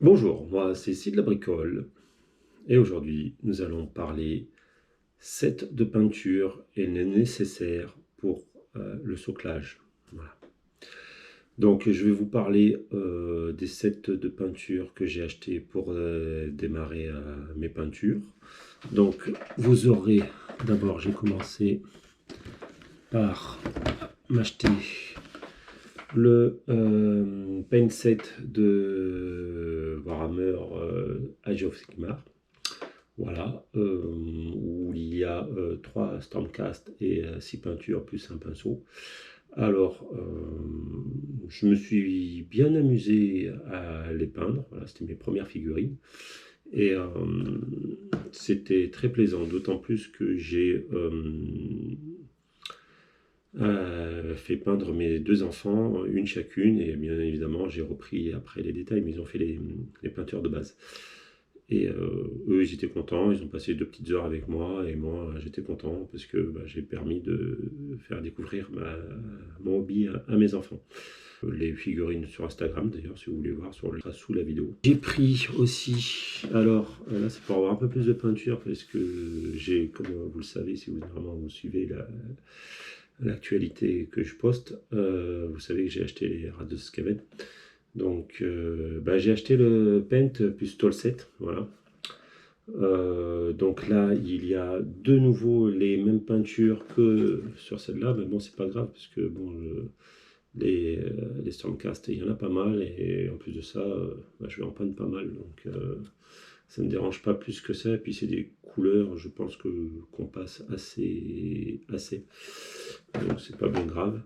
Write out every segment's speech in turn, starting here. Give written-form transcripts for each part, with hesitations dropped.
Bonjour, moi c'est Sid la Bricole et aujourd'hui nous allons parler set de peinture et le nécessaire pour le soclage. Voilà. Donc je vais vous parler des sets de peinture que j'ai acheté pour démarrer mes peintures. Donc vous aurez, d'abord j'ai commencé par m'acheter le paint set de Warhammer Age of Sigmar. Voilà, où il y a 3 Stormcast et 6 peintures plus un pinceau. Alors, je me suis bien amusé à les peindre. Voilà, c'était mes premières figurines. Et c'était très plaisant, d'autant plus que j'ai fait peindre mes deux enfants, une chacune, et bien évidemment j'ai repris après les détails, mais ils ont fait les peintures de base. Et eux, ils étaient contents, ils ont passé 2 petites heures avec moi, et moi, j'étais content parce que j'ai permis de faire découvrir mon hobby à mes enfants. Les figurines sur Instagram, d'ailleurs, si vous voulez voir, sous la vidéo. J'ai pris aussi, alors là, c'est pour avoir un peu plus de peinture, parce que j'ai, comme vous le savez, si vous suivez l'actualité que je poste, vous savez que j'ai acheté les rats de Skaven. Donc j'ai acheté le Paint plus Tool Set, voilà. Donc là il y a de nouveau les mêmes peintures que sur celle-là, mais bon c'est pas grave parce que bon les Stormcast il y en a pas mal et en plus de ça je vais en peindre pas mal, donc ça me dérange pas plus que ça, et puis c'est des couleurs je pense qu'on passe assez, donc c'est pas bien grave.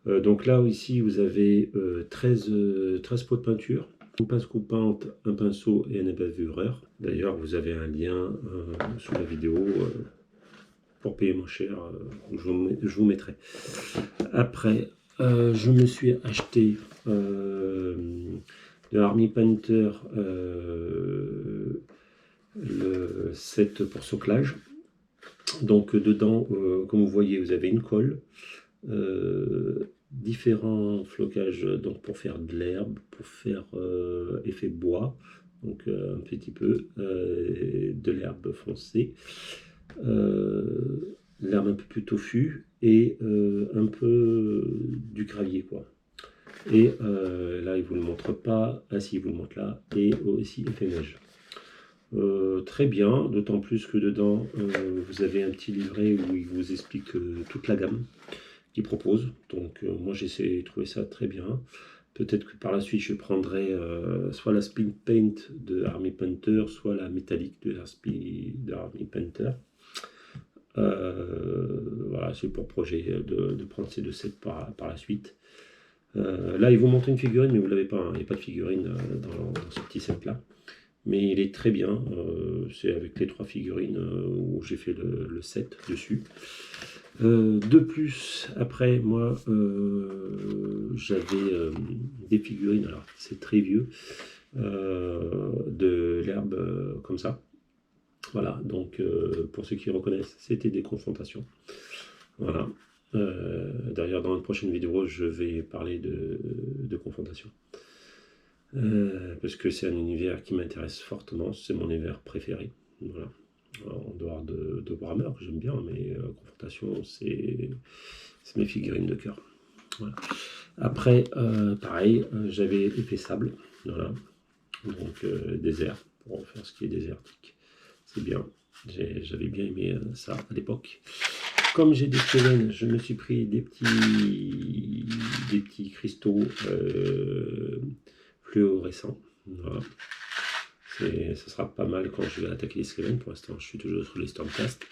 Donc là ici vous avez 13 pots de peinture, une pince coupante, un pinceau et un ébavureur. D'ailleurs vous avez un lien sous la vidéo pour payer moins cher, je vous mettrai. Après je me suis acheté de Army Painter le set pour soclage. Donc dedans, comme vous voyez, vous avez une colle, différents flocages donc pour faire de l'herbe, pour faire effet bois, donc un petit peu de l'herbe foncée, l'herbe un peu plus toffue et un peu du gravier quoi. Et là il vous le montre pas, ah si il vous le montre là, et aussi effet neige. Très bien, d'autant plus que dedans vous avez un petit livret où il vous explique toute la gamme qu'il propose. Donc moi j'ai trouvé ça très bien. Peut-être que par la suite je prendrai soit la Spin Paint de Army Painter, soit la métallique de Army Painter. Voilà, c'est pour projet de prendre ces deux sets par la suite. Là il vous montre une figurine, mais vous l'avez pas, hein. Il n'y a pas de figurine dans ce petit set là. Mais il est très bien, c'est avec les 3 figurines où j'ai fait le set dessus. De plus, après, moi, j'avais des figurines, alors c'est très vieux, de l'herbe comme ça. Voilà, donc pour ceux qui reconnaissent, c'était des confrontations. Voilà. D'ailleurs, dans une prochaine vidéo, je vais parler de confrontation. Parce que c'est un univers qui m'intéresse fortement, c'est mon univers préféré. Voilà. Alors, en dehors de Warhammer, que j'aime bien, mais confrontation, c'est mes figurines de cœur. Voilà. Après, pareil, j'avais épée sable, voilà. Donc désert, pour faire ce qui est désertique. C'est bien, j'avais bien aimé ça à l'époque. Comme j'ai des Skaven, je me suis pris des petits cristaux fluorescents. Voilà. Ça sera pas mal quand je vais attaquer les Skaven. Pour l'instant, je suis toujours sur les Stormcast.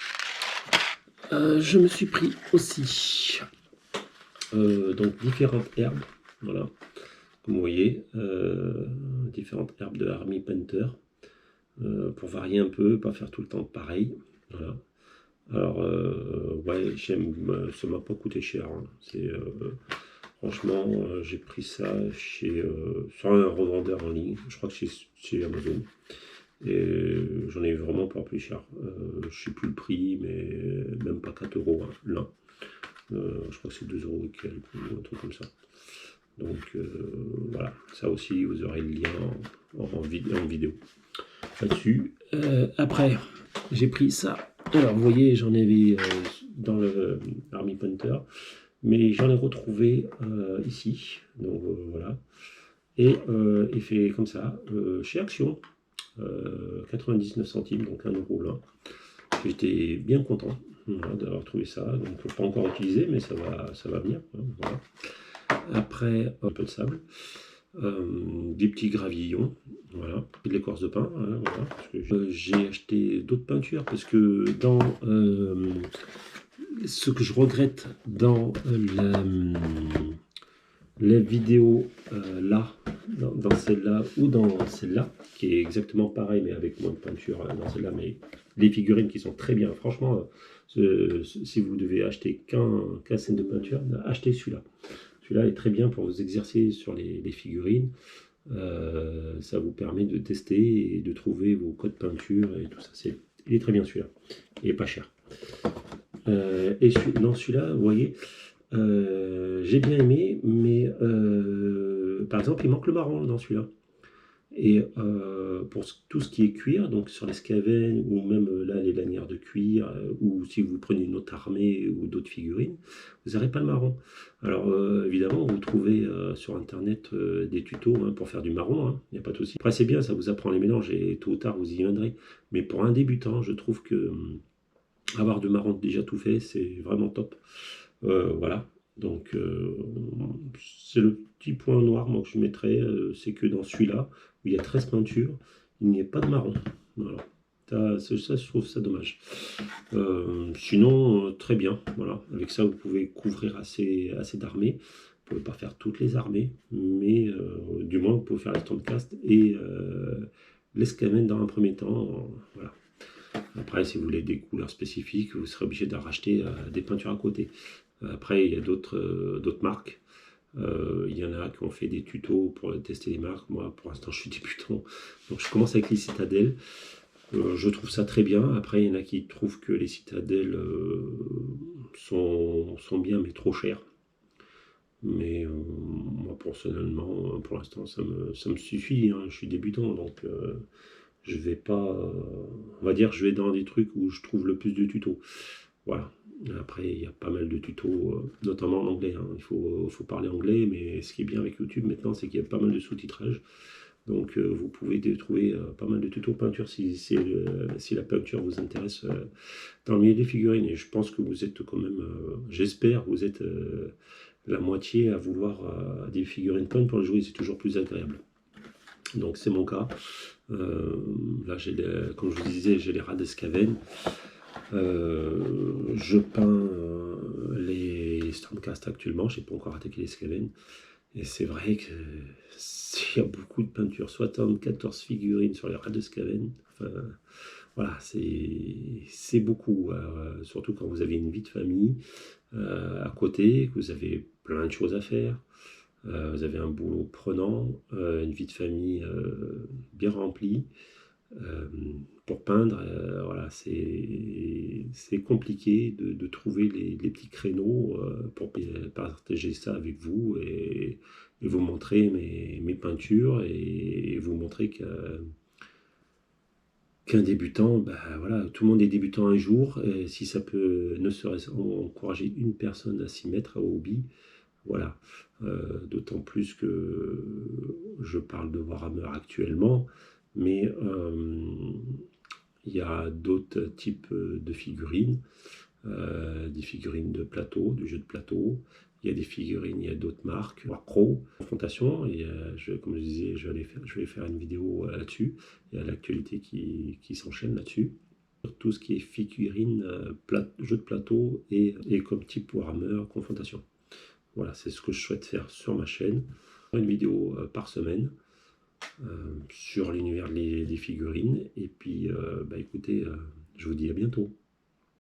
Je me suis pris aussi donc différentes herbes. Voilà. Comme vous voyez, différentes herbes de Army Painter. Pour varier un peu, pas faire tout le temps pareil. Voilà. Alors, ouais, ça m'a pas coûté cher. Hein. Franchement, j'ai pris ça sur un revendeur en ligne. Je crois que c'est chez Amazon. Et j'en ai eu vraiment pas plus cher. Je sais plus le prix, mais même pas 4 € hein, l'un. Je crois que c'est 2 € et quelques, ou un truc comme ça. Donc voilà, ça aussi vous aurez le lien en vidéo là-dessus. Après, j'ai pris ça. Alors vous voyez, j'en avais dans le Army Punter, mais j'en ai retrouvé ici. Donc voilà. Et il fait comme ça, chez Action, 99 centimes, donc 1 euro là. J'étais bien content voilà, d'avoir trouvé ça. Donc pas encore utilisé, mais ça va venir. Hein, voilà. Après, un peu de sable, des petits gravillons, voilà, et de l'écorce de pin. Hein, voilà, j'ai acheté d'autres peintures parce que dans ce que je regrette dans la vidéo là, dans celle-là ou dans celle-là, qui est exactement pareil mais avec moins de peinture dans celle-là, mais les figurines qui sont très bien. Franchement, si vous devez acheter qu'un set de peinture, achetez celui-là. Celui-là est très bien pour vous exercer sur les figurines. Ça vous permet de tester et de trouver vos codes peinture et tout ça. Il est très bien celui-là. Il est pas cher. Et dans celui-là, vous voyez, j'ai bien aimé, mais par exemple, il manque le marron dans celui-là. Et pour tout ce qui est cuir, donc sur les Skaven ou même là les lanières de cuir, ou si vous prenez une autre armée ou d'autres figurines, vous n'aurez pas le marron. Alors évidemment, vous trouvez sur internet des tutos hein, pour faire du marron, hein, il n'y a pas de souci. Après c'est bien, ça vous apprend les mélanges et tôt ou tard vous y viendrez. Mais pour un débutant, je trouve que avoir du marron déjà tout fait, c'est vraiment top. Voilà. Donc c'est le petit point noir moi, que je mettrais, c'est que dans celui-là, où il y a 13 peintures, il n'y a pas de marron. Voilà. Ça, je trouve ça dommage. Sinon, très bien. Voilà. Avec ça, vous pouvez couvrir assez d'armées. Vous ne pouvez pas faire toutes les armées, mais du moins, vous pouvez faire les Stormcast et les Skaven dans un premier temps. Voilà. Après, si vous voulez des couleurs spécifiques, vous serez obligé d'en racheter des peintures à côté. Après, il y a d'autres marques. Il y en a qui ont fait des tutos pour tester les marques. Moi, pour l'instant, je suis débutant. Donc, je commence avec les citadelles. Je trouve ça très bien. Après, il y en a qui trouvent que les citadelles sont bien, mais trop chères. Mais moi, personnellement, pour l'instant, ça me suffit. Hein. Je suis débutant, donc je vais pas... on va dire, je vais dans des trucs où je trouve le plus de tutos. Voilà. Après, il y a pas mal de tutos, notamment en anglais. Hein. Il faut parler anglais, mais ce qui est bien avec YouTube maintenant, c'est qu'il y a pas mal de sous-titrage. Donc, vous pouvez trouver pas mal de tutos peinture si la peinture vous intéresse dans le milieu des figurines. Et je pense que vous êtes quand même, j'espère, vous êtes la moitié à vouloir des figurines peintes pour le jouer. C'est toujours plus agréable. Donc, c'est mon cas. Là, comme je vous disais, j'ai les rats d'Escaven. Je peins les Stormcast actuellement, je n'ai pas encore attaqué les Skaven. Et c'est vrai qu'il y a beaucoup de peintures, 74 figurines sur les rats de Skaven. Enfin, voilà, c'est beaucoup, surtout quand vous avez une vie de famille à côté, que vous avez plein de choses à faire. Vous avez un boulot prenant, une vie de famille bien remplie. Pour peindre, voilà, c'est compliqué de trouver les petits créneaux pour partager ça avec vous et vous montrer mes peintures et vous montrer qu'un débutant, bah, voilà, tout le monde est débutant un jour, et si ça peut ne serait-ce encourager une personne à s'y mettre au hobby, voilà. D'autant plus que je parle de Warhammer actuellement, mais il y a d'autres types de figurines, des figurines de plateau, du jeu de plateau. Il y a des figurines, il y a d'autres marques. Warcraft, confrontation, et comme je disais, je vais faire une vidéo là-dessus. Il y a l'actualité qui s'enchaîne là-dessus. Tout ce qui est figurines, jeu de plateau et comme type Warhammer, confrontation. Voilà, c'est ce que je souhaite faire sur ma chaîne. Une vidéo par semaine sur l'univers des figurines. Et puis, bah, écoutez, je vous dis à bientôt.